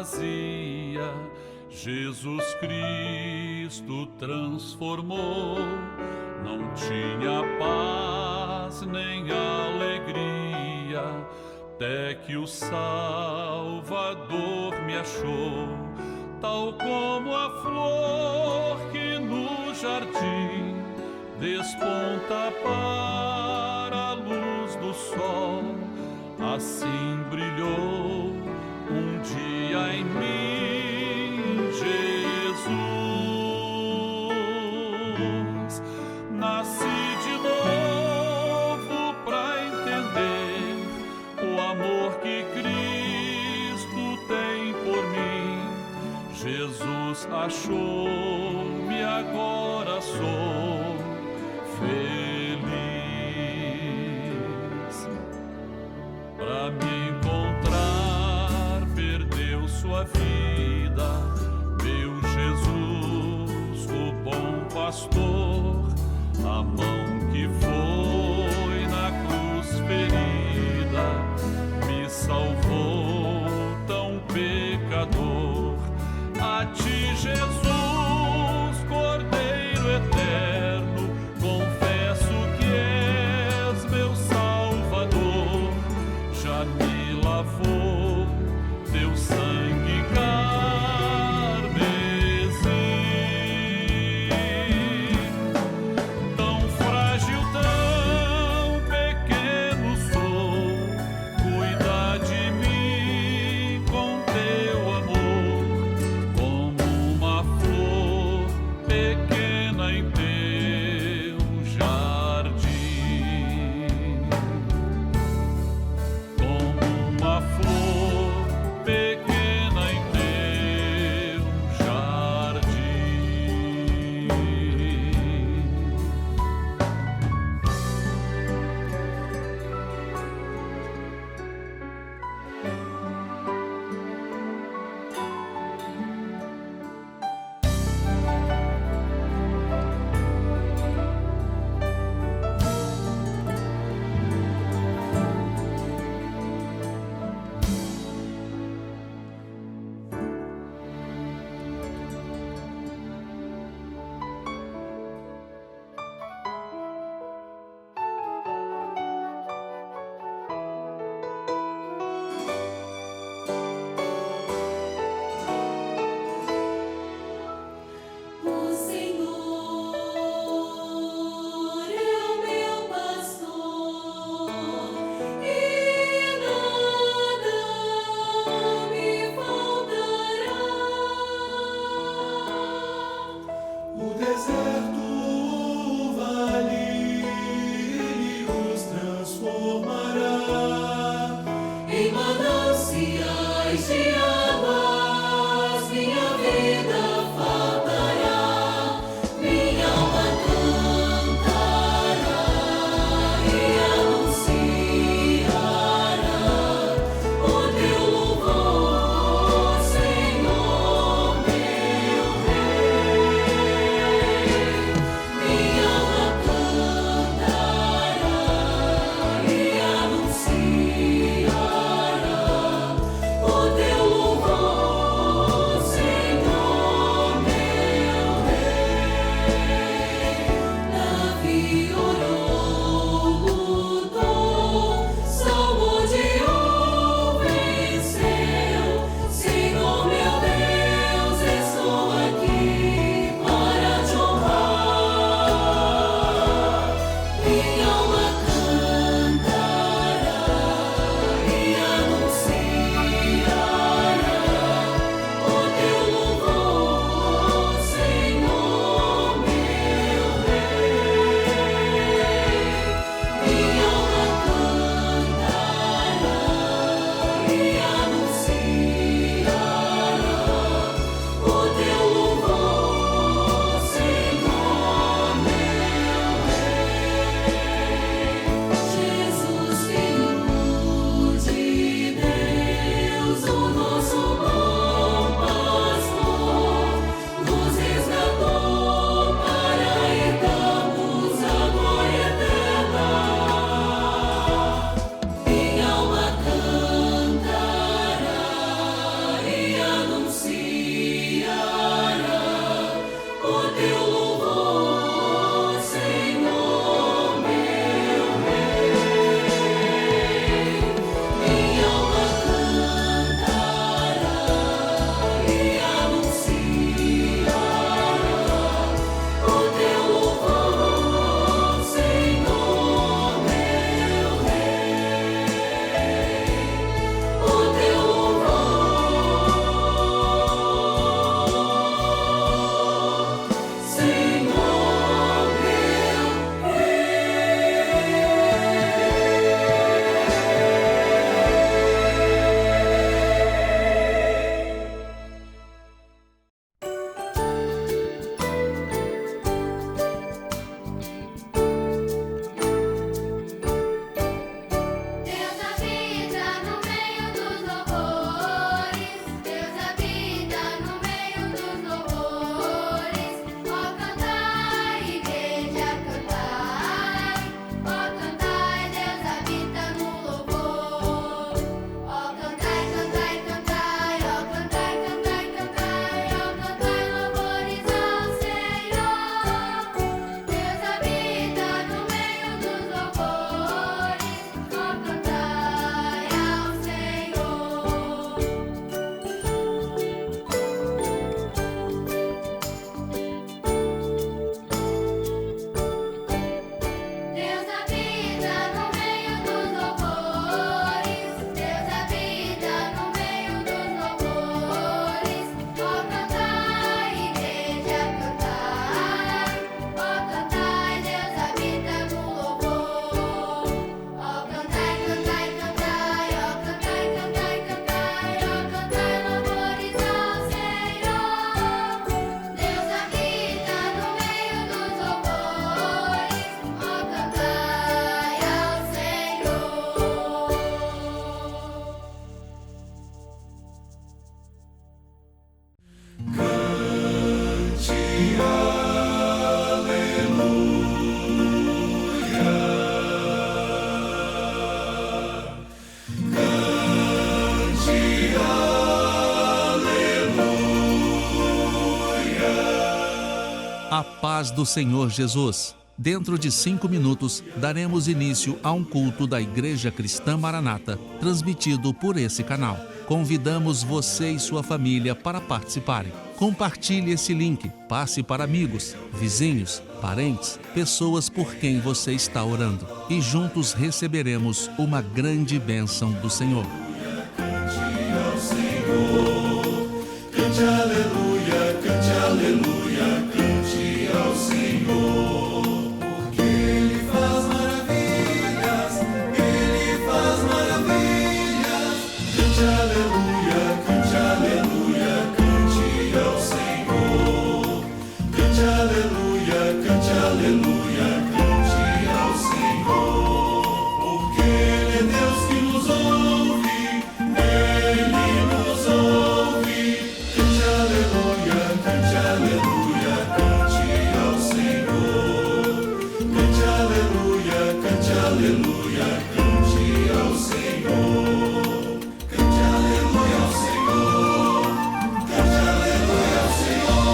vazia, Jesus Cristo transformou. Não tinha paz nem alegria, até que o Salvador me achou. Tal como a flor que no jardim desponta para a luz do sol, assim brilhou um dia em mim Jesus. Nasci de novo para entender o amor que Cristo tem por mim. Jesus achou-me, agora sou feliz. Para me encontrar, perdeu sua vida, meu Jesus, o bom pastor. A mão que foi na cruz ferida me salvou, tão pecador. A ti, Jesus, Cordeiro eterno, confesso que és meu Salvador. Já me lavou teu sangue carmesim. Tão frágil, tão pequeno sou, cuida de mim com teu amor, como uma flor pequena em teu jardim. Como uma flor pequena em teu jardim. O Senhor é o meu pastor e nada me faltará. O deserto, o vale, Ele os transformará. Em mananciais de águas minha vida faltará. Minha alma cantará e anunciará o teu louvor, Senhor meu Rei. A paz do Senhor Jesus. Dentro de 5 minutos, daremos início a um culto da Igreja Cristã Maranata, transmitido por esse canal. Convidamos você e sua família para participarem. Compartilhe esse link, passe para amigos, vizinhos, parentes, pessoas por quem você está orando. E juntos receberemos uma grande bênção do Senhor. Cante ao Senhor, cante aleluia, cante aleluia, cante ao Senhor. Porque Ele faz maravilhas, Ele faz maravilhas. Cante aleluia, cante aleluia, cante ao Senhor. Cante aleluia, cante aleluia, cante ao Senhor. Porque Ele é Deus que nos ouve, Ele nos ouve. Cante aleluia, cante aleluia, cante ao Senhor. Cante aleluia, cante aleluia, cante ao Senhor. Cante aleluia ao Senhor. Cante aleluia ao Senhor.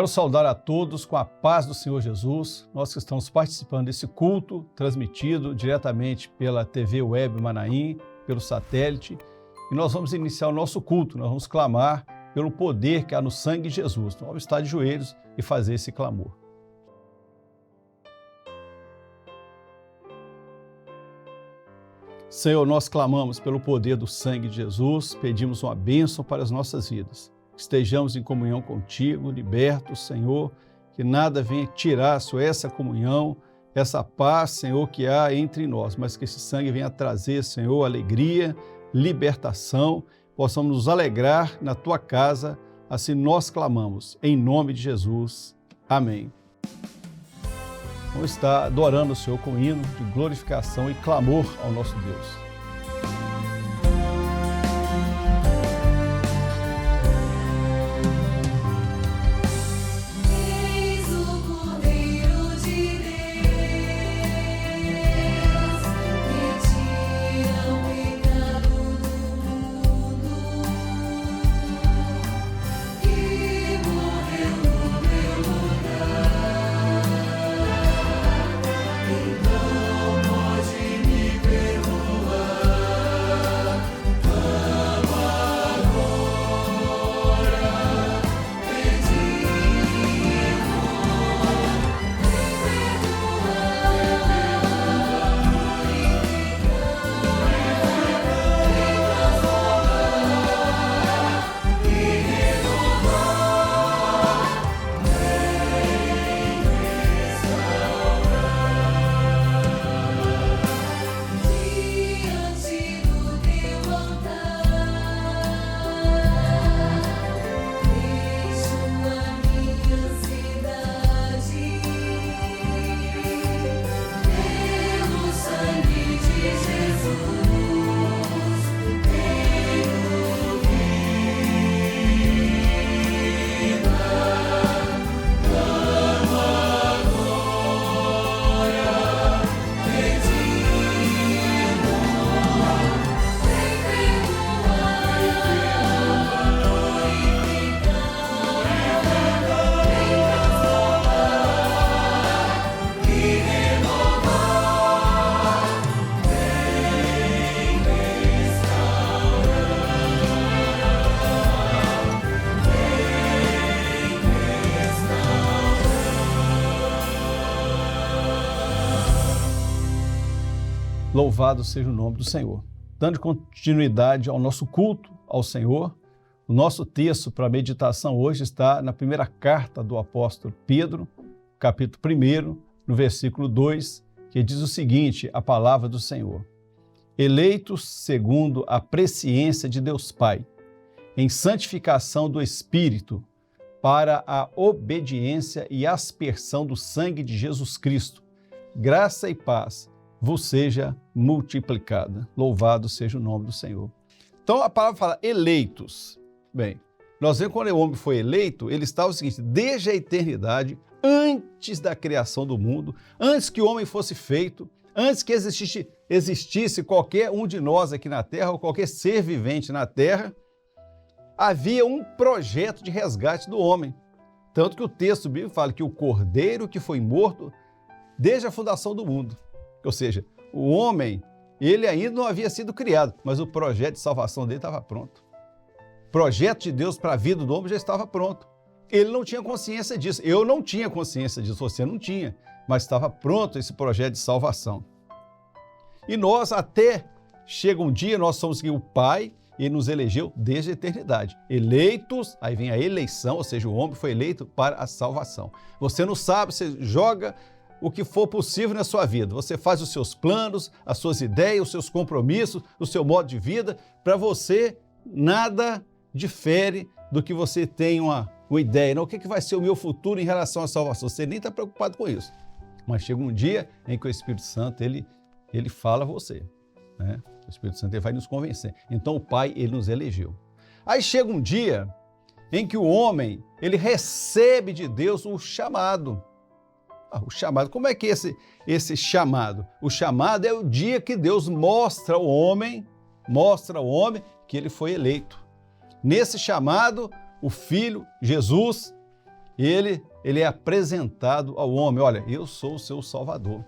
Quero saudar a todos com a paz do Senhor Jesus, nós que estamos participando desse culto, transmitido diretamente pela TV Web Manaim, pelo satélite, e nós vamos iniciar o nosso culto, nós vamos clamar pelo poder que há no sangue de Jesus. Nós vamos estar de joelhos e fazer esse clamor. Senhor, nós clamamos pelo poder do sangue de Jesus, pedimos uma bênção para as nossas vidas. Estejamos em comunhão contigo, libertos, Senhor, que nada venha tirar, Senhor, essa comunhão, essa paz, Senhor, que há entre nós, mas que esse sangue venha trazer, Senhor, alegria, libertação, possamos nos alegrar na tua casa, assim nós clamamos, em nome de Jesus. Amém. Vamos estar adorando o Senhor com hino de glorificação e clamor ao nosso Deus. Louvado seja o nome do Senhor. Dando continuidade ao nosso culto ao Senhor, o nosso texto para a meditação hoje está na primeira carta do apóstolo Pedro, capítulo 1, no versículo 2, que diz o seguinte, a palavra do Senhor. Eleitos segundo a presciência de Deus Pai, em santificação do Espírito, para a obediência e aspersão do sangue de Jesus Cristo, graça e paz vos seja multiplicada. Louvado seja o nome do Senhor. Então a palavra fala eleitos. Bem, nós vemos quando o homem foi eleito, ele estava o seguinte, desde a eternidade, antes da criação do mundo, antes que o homem fosse feito, antes que existisse qualquer um de nós aqui na Terra, ou qualquer ser vivente na Terra, havia um projeto de resgate do homem. Tanto que o texto bíblico fala que o cordeiro que foi morto desde a fundação do mundo. Ou seja, o homem, ele ainda não havia sido criado, mas o projeto de salvação dele estava pronto. O projeto de Deus para a vida do homem já estava pronto. Ele não tinha consciência disso, eu não tinha consciência disso, você não tinha, mas estava pronto esse projeto de salvação. E nós até chega um dia, nós somos o Pai, ele nos elegeu desde a eternidade. Eleitos, aí vem a eleição, ou seja, o homem foi eleito para a salvação. Você não sabe, você joga o que for possível na sua vida. Você faz os seus planos, as suas ideias, os seus compromissos, o seu modo de vida. Para você, nada difere do que você tem uma ideia. Não, o que vai ser o meu futuro em relação à salvação? Você nem está preocupado com isso. Mas chega um dia em que o Espírito Santo, ele fala a você. Né? O Espírito Santo ele vai nos convencer. Então o Pai, ele nos elegeu. Aí chega um dia em que o homem, ele recebe de Deus um chamado. O chamado, como é que é esse chamado? O chamado é o dia que Deus mostra ao homem que ele foi eleito. Nesse chamado, o Filho, Jesus, ele é apresentado ao homem. Olha, eu sou o seu Salvador.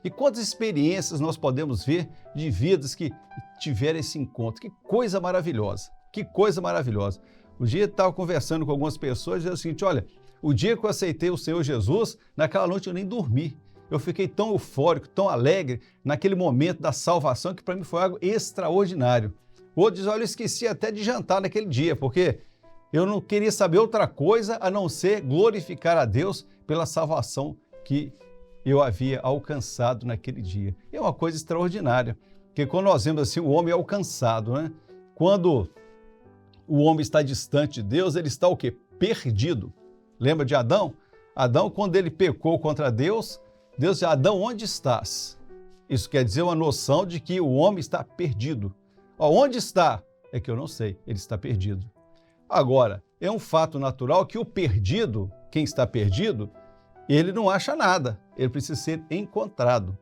E quantas experiências nós podemos ver de vidas que tiveram esse encontro. Que coisa maravilhosa, que coisa maravilhosa. Um dia eu estava conversando com algumas pessoas e dizendo o seguinte, olha, o dia que eu aceitei o Senhor Jesus, naquela noite eu nem dormi. Eu fiquei tão eufórico, tão alegre naquele momento da salvação que para mim foi algo extraordinário. Outros dizem, olha, eu esqueci até de jantar naquele dia, porque eu não queria saber outra coisa a não ser glorificar a Deus pela salvação que eu havia alcançado naquele dia. É uma coisa extraordinária, porque quando nós vemos assim, o homem é alcançado, né? Quando o homem está distante de Deus, ele está o quê? Perdido. Lembra de Adão? Adão, quando ele pecou contra Deus, Deus disse, Adão, onde estás? Isso quer dizer uma noção de que o homem está perdido. Onde está? É que eu não sei, ele está perdido. Agora, é um fato natural que o perdido, quem está perdido, ele não acha nada, ele precisa ser encontrado.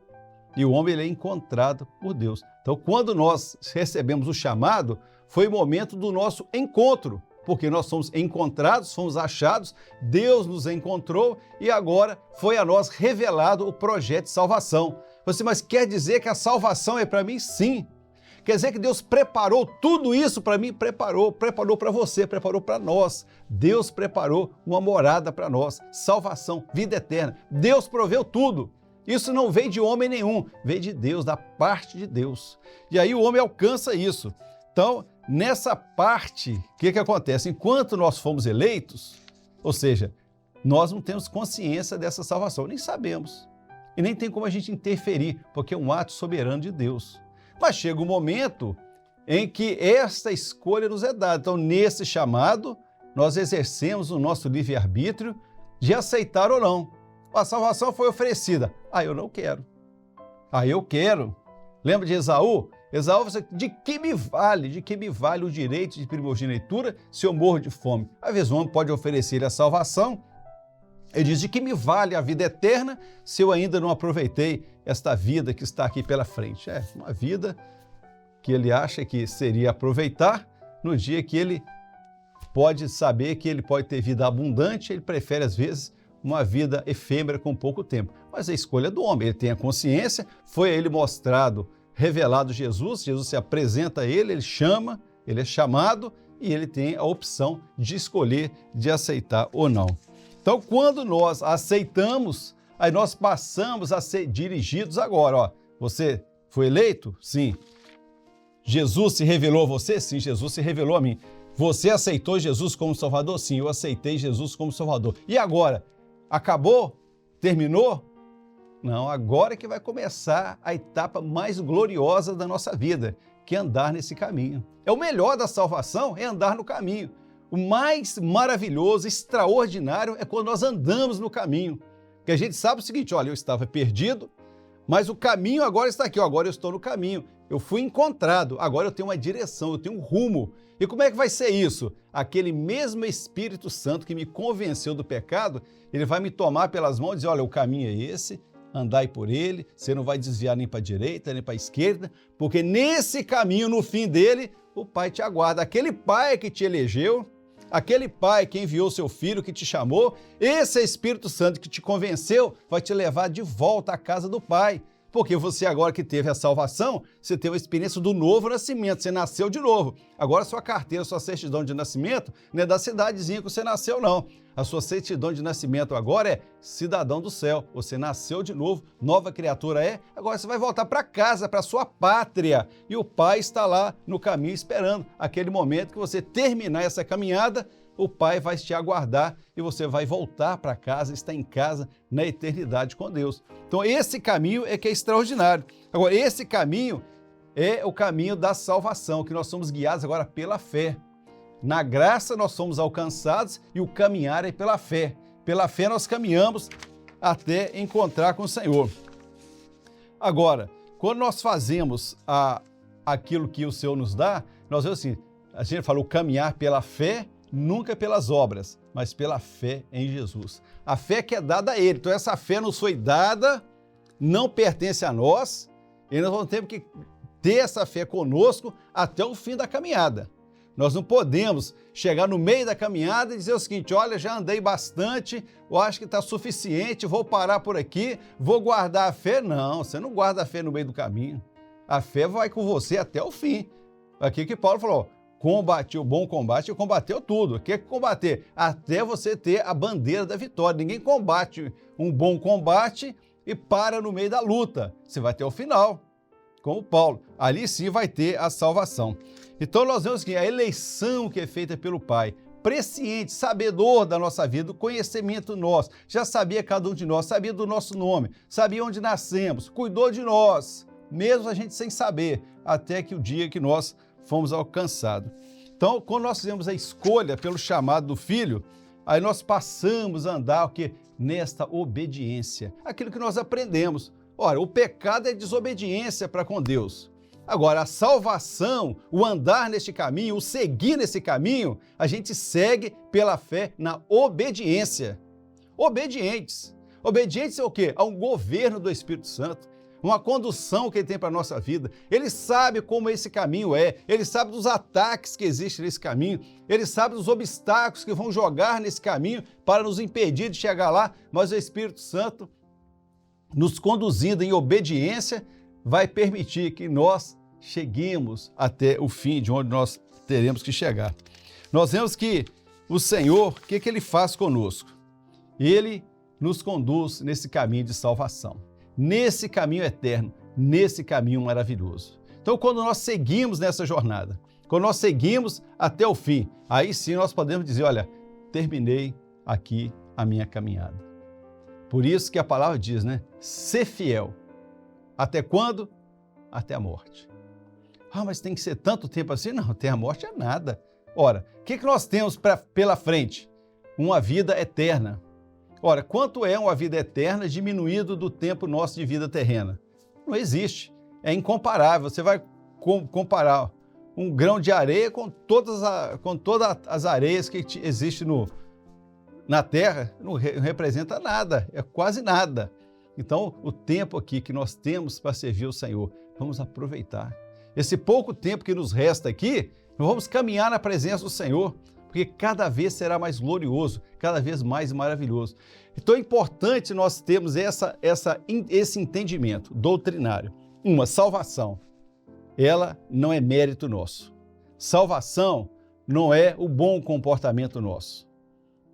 E o homem ele é encontrado por Deus. Então, quando nós recebemos o chamado, foi o momento do nosso encontro, porque nós somos encontrados, fomos achados, Deus nos encontrou e agora foi a nós revelado o projeto de salvação. Você, mas quer dizer que a salvação é para mim? Sim. Quer dizer que Deus preparou tudo isso para mim? Preparou para você, preparou para nós. Deus preparou uma morada para nós, salvação, vida eterna. Deus proveu tudo. Isso não veio de homem nenhum, veio de Deus, da parte de Deus. E aí o homem alcança isso. Então, nessa parte, o que acontece? Enquanto nós fomos eleitos, ou seja, nós não temos consciência dessa salvação, nem sabemos. E nem tem como a gente interferir, porque é um ato soberano de Deus. Mas chega um momento em que esta escolha nos é dada. Então, nesse chamado, nós exercemos o nosso livre-arbítrio de aceitar ou não. A salvação foi oferecida. Eu não quero. Eu quero. Lembra de Esaú? Esaú falou assim, de que me vale o direito de primogenitura se eu morro de fome? Às vezes o homem pode oferecer a salvação. Ele diz, de que me vale a vida eterna se eu ainda não aproveitei esta vida que está aqui pela frente? É uma vida que ele acha que seria aproveitar no dia que ele pode saber que ele pode ter vida abundante, ele prefere às vezes uma vida efêmera com pouco tempo. Mas a escolha é do homem, ele tem a consciência, foi a ele mostrado, revelado Jesus, Jesus se apresenta a ele chama, ele é chamado e ele tem a opção de escolher, de aceitar ou não. Então, quando nós aceitamos, aí nós passamos a ser dirigidos agora. Você foi eleito? Sim. Jesus se revelou a você? Sim, Jesus se revelou a mim. Você aceitou Jesus como Salvador? Sim, eu aceitei Jesus como Salvador. E agora? Acabou? Terminou? Não, agora é que vai começar a etapa mais gloriosa da nossa vida, que é andar nesse caminho. É o melhor da salvação, é andar no caminho. O mais maravilhoso, extraordinário é quando nós andamos no caminho. Porque a gente sabe o seguinte, olha, eu estava perdido, mas o caminho agora está aqui, agora eu estou no caminho. Eu fui encontrado, agora eu tenho uma direção, eu tenho um rumo. E como é que vai ser isso? Aquele mesmo Espírito Santo que me convenceu do pecado, ele vai me tomar pelas mãos e dizer, olha, o caminho é esse, andai por ele, você não vai desviar nem para a direita, nem para a esquerda, porque nesse caminho, no fim dele, o Pai te aguarda. Aquele Pai que te elegeu, aquele Pai que enviou seu Filho, que te chamou, esse Espírito Santo que te convenceu, vai te levar de volta à casa do Pai. Porque você agora que teve a salvação, você teve a experiência do novo nascimento, você nasceu de novo. Agora sua carteira, sua certidão de nascimento não é da cidadezinha que você nasceu, não. A sua certidão de nascimento agora é cidadão do céu. Você nasceu de novo, nova criatura é. Agora você vai voltar para casa, para sua pátria. E o Pai está lá no caminho esperando. Aquele momento que você terminar essa caminhada, o Pai vai te aguardar e você vai voltar para casa, estar em casa na eternidade com Deus. Então esse caminho é que é extraordinário. Agora, esse caminho é o caminho da salvação, que nós somos guiados agora pela fé. Na graça nós somos alcançados e o caminhar é pela fé. Pela fé nós caminhamos até encontrar com o Senhor. Agora, quando nós fazemos aquilo que o Senhor nos dá, nós vemos assim, a gente falou caminhar pela fé, nunca pelas obras, mas pela fé em Jesus. A fé que é dada a Ele. Então essa fé nos foi dada, não pertence a nós, e nós vamos ter que ter essa fé conosco até o fim da caminhada. Nós não podemos chegar no meio da caminhada e dizer o seguinte: olha, já andei bastante, eu acho que está suficiente, vou parar por aqui, vou guardar a fé. Não, você não guarda a fé no meio do caminho. A fé vai com você até o fim. Aqui que Paulo falou: combati o bom combate e combateu tudo. O que é combater? Até você ter a bandeira da vitória. Ninguém combate um bom combate e para no meio da luta. Você vai ter o final, como Paulo. Ali sim vai ter a salvação. Então nós vemos que a eleição que é feita pelo Pai, presciente, sabedor da nossa vida, do conhecimento nosso, já sabia cada um de nós, sabia do nosso nome, sabia onde nascemos, cuidou de nós, mesmo a gente sem saber, até que o dia que nós fomos alcançados. Então, quando nós fizemos a escolha pelo chamado do Filho, aí nós passamos a andar o quê? Nesta obediência, aquilo que nós aprendemos. Ora, o pecado é desobediência para com Deus. Agora, a salvação, o andar neste caminho, o seguir nesse caminho, a gente segue pela fé na obediência. Obedientes. Obedientes é o quê? A um governo do Espírito Santo, uma condução que ele tem para a nossa vida. Ele sabe como esse caminho é, ele sabe dos ataques que existem nesse caminho, ele sabe dos obstáculos que vão jogar nesse caminho para nos impedir de chegar lá, mas o Espírito Santo, nos conduzindo em obediência, vai permitir que nós cheguemos até o fim de onde nós teremos que chegar. Nós vemos que o Senhor, o que ele faz conosco? Ele nos conduz nesse caminho de salvação, nesse caminho eterno, nesse caminho maravilhoso. Então, quando nós seguimos nessa jornada, quando nós seguimos até o fim, aí sim nós podemos dizer: olha, terminei aqui a minha caminhada. Por isso que a palavra diz, né? Ser fiel. Até quando? Até a morte. Ah, mas tem que ser tanto tempo assim? Não, até a morte é nada. Ora, o que nós temos pela frente? Uma vida eterna. Ora, quanto é uma vida eterna diminuído do tempo nosso de vida terrena? Não existe. É incomparável. Você vai comparar um grão de areia com todas as areias que existem na Terra, não representa nada, é quase nada. Então, o tempo aqui que nós temos para servir o Senhor, vamos aproveitar. Esse pouco tempo que nos resta aqui, nós vamos caminhar na presença do Senhor, porque cada vez será mais glorioso, cada vez mais maravilhoso. Então, é importante nós termos esse entendimento doutrinário. Uma, salvação, ela não é mérito nosso. Salvação não é o bom comportamento nosso.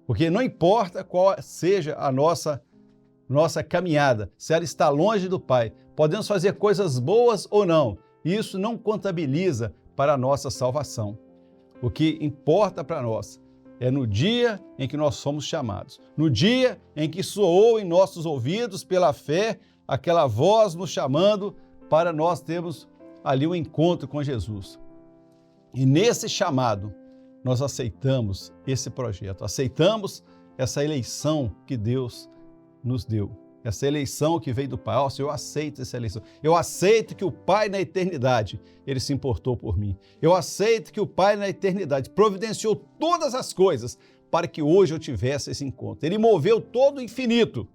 Porque não importa qual seja a nossa caminhada, se ela está longe do Pai, podemos fazer coisas boas ou não, isso não contabiliza para a nossa salvação. O que importa para nós é no dia em que nós somos chamados, no dia em que soou em nossos ouvidos pela fé aquela voz nos chamando para nós termos ali um encontro com Jesus. E nesse chamado, nós aceitamos esse projeto, aceitamos essa eleição que Deus nos deu, essa eleição que veio do Pai. Ó, Senhor, eu aceito essa eleição. Eu aceito que o Pai na eternidade, ele se importou por mim. Eu aceito que o Pai na eternidade providenciou todas as coisas para que hoje eu tivesse esse encontro. Ele moveu todo o infinito,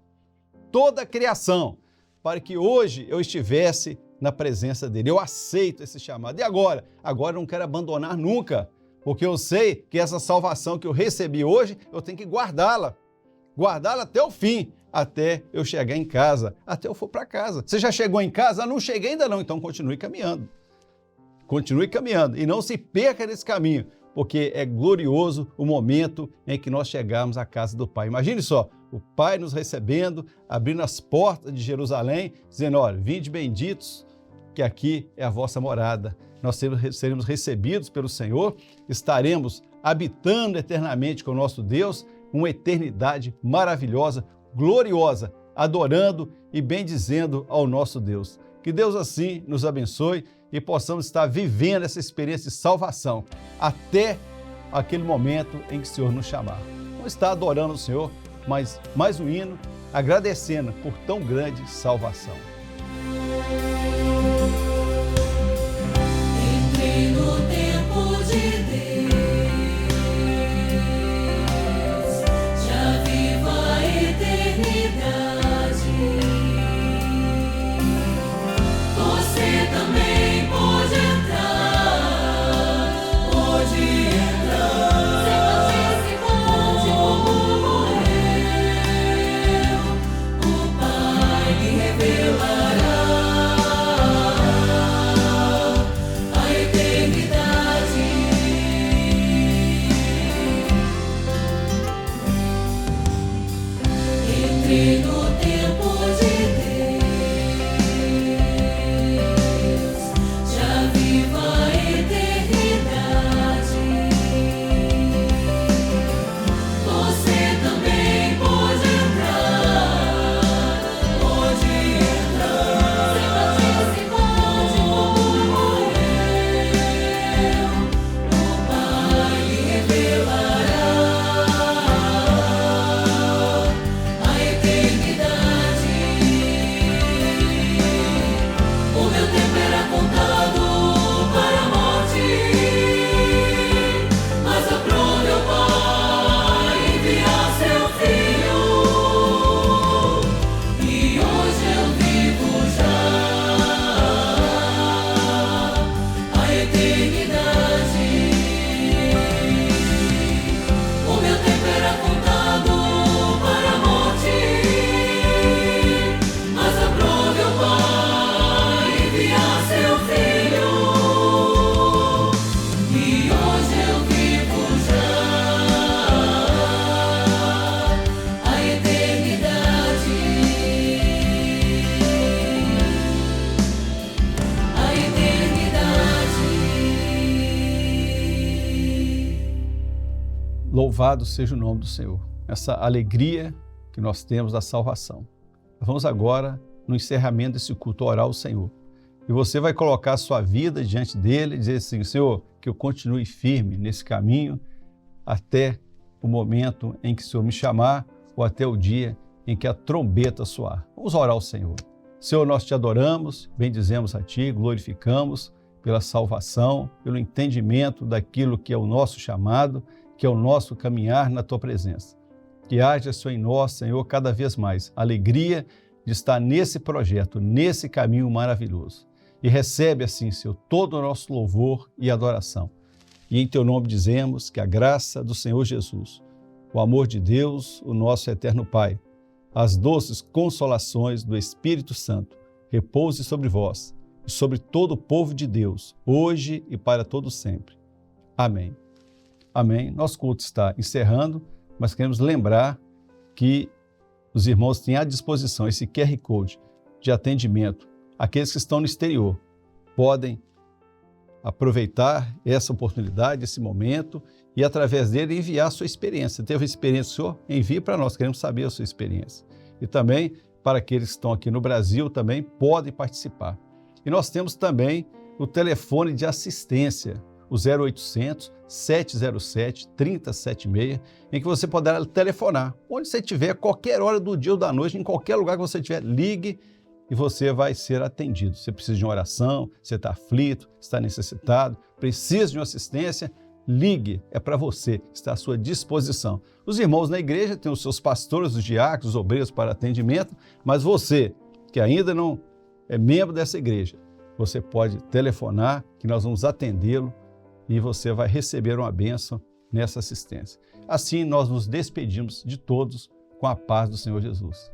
toda a criação, para que hoje eu estivesse na presença dele. Eu aceito esse chamado. E agora? Agora eu não quero abandonar nunca, porque eu sei que essa salvação que eu recebi hoje, eu tenho que guardá-la até o fim, até eu chegar em casa, até eu for para casa. Você já chegou em casa? Não cheguei ainda não, então continue caminhando. Continue caminhando e não se perca nesse caminho, porque é glorioso o momento em que nós chegarmos à casa do Pai. Imagine só, o Pai nos recebendo, abrindo as portas de Jerusalém, dizendo: olha, vinde benditos, que aqui é a vossa morada. Nós seremos recebidos pelo Senhor, estaremos habitando eternamente com o nosso Deus, uma eternidade maravilhosa, gloriosa, adorando e bendizendo ao nosso Deus. Que Deus assim nos abençoe e possamos estar vivendo essa experiência de salvação até aquele momento em que o Senhor nos chamar. Vamos estar adorando o Senhor, mas mais um hino, agradecendo por tão grande salvação. Entrei no tempo de Deus, já vivo a eternidade. Você também pode entrar, pode Louvado seja o nome do Senhor. Essa alegria que nós temos da salvação. Vamos agora no encerramento desse culto orar ao Senhor. E você vai colocar a sua vida diante dele e dizer assim: Senhor, que eu continue firme nesse caminho até o momento em que o Senhor me chamar ou até o dia em que a trombeta soar. Vamos orar ao Senhor. Senhor, nós te adoramos, bendizemos a Ti, glorificamos pela salvação, pelo entendimento daquilo que é o nosso chamado, que é o nosso caminhar na Tua presença. Que haja, Senhor, em nós, Senhor, cada vez mais alegria de estar nesse projeto, nesse caminho maravilhoso. E recebe assim, Senhor, todo o nosso louvor e adoração. E em Teu nome dizemos que a graça do Senhor Jesus, o amor de Deus, o nosso eterno Pai, as doces consolações do Espírito Santo repouse sobre vós e sobre todo o povo de Deus, hoje e para todo sempre. Amém. Amém. Nosso culto está encerrando, mas queremos lembrar que os irmãos têm à disposição esse QR Code de atendimento. Aqueles que estão no exterior podem aproveitar essa oportunidade, esse momento, e através dele enviar a sua experiência. Teve experiência, Senhor? Envie para nós, queremos saber a sua experiência. E também, para aqueles que estão aqui no Brasil, também podem participar. E nós temos também o telefone de assistência, o 0800 707 3076, em que você poderá telefonar. Onde você estiver, qualquer hora do dia ou da noite, em qualquer lugar que você estiver, ligue e você vai ser atendido. Você precisa de uma oração, você está aflito, está necessitado, precisa de uma assistência, ligue, é para você, está à sua disposição. Os irmãos na igreja têm os seus pastores, os diáconos, os obreiros para atendimento, mas você, que ainda não é membro dessa igreja, você pode telefonar, que nós vamos atendê-lo e você vai receber uma bênção nessa assistência. Assim, nós nos despedimos de todos com a paz do Senhor Jesus.